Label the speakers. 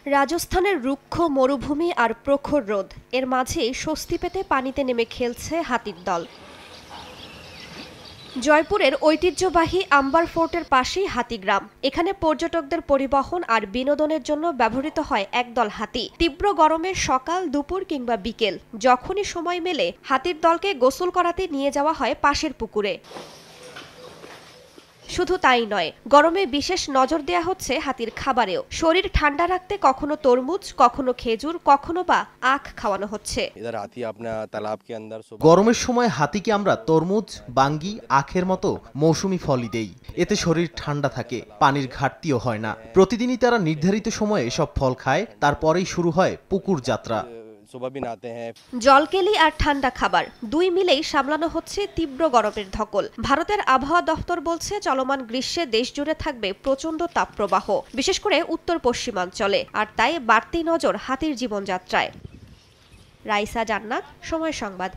Speaker 1: রাজস্থানের রুক্ষ মরুভূমি আর প্রখর রোদ এর মাঝেই স্বস্তি পেতে পানিতে নেমে খেলছে হাতির দল। জয়পুরের ঐতিহ্যবাহী আম্বার ফোর্টের পাশেই হাতিগ্রাম। এখানে পর্যটকদের পরিবহন আর বিনোদনের জন্য ব্যবহৃত হয় একদল হাতি। তীব্র গরমে সকাল, দুপুর কিংবা বিকেল যখনই সময় মেলে হাতির দলকে গোসল করাতে নিয়ে যাওয়া হয় পাশের পুকুরে। শুধু তাই নয়, গরমে বিশেষ নজর দেয়া হচ্ছে হাতির খাবারেও। শরীর ঠান্ডা রাখতে কখনো তরমুজ, কখনো খেজুর, কখনো বা আখ খাওয়ানো হচ্ছে।
Speaker 2: গরমের সময় হাতিকে আমরা তরমুজ, বাঙ্গি, আখের মতো মৌসুমি ফলই দেই। এতে শরীর ঠান্ডা থাকে, পানির ঘাটতিও হয় না। প্রতিদিনই তারা নির্ধারিত সময়ে এসব ফল খায়, তারপরেই শুরু হয় পুকুর যাত্রা।
Speaker 1: জলকেলি আর ঠান্ডা খাবার দুই মিলেই সামলানো হচ্ছে তীব্র গরমের ধকল। ভারতের আবহাওয়া দফতর বলছে চলমান গ্রীষ্মে দেশ জুড়ে থাকবে প্রচণ্ড তাপপ্রবাহ, বিশেষ করে উত্তর পশ্চিমাঞ্চলে। আর তাই বাড়তি নজর হাতির জীবনযাত্রায়। রাইসা জান্নাত, সময় সংবাদ।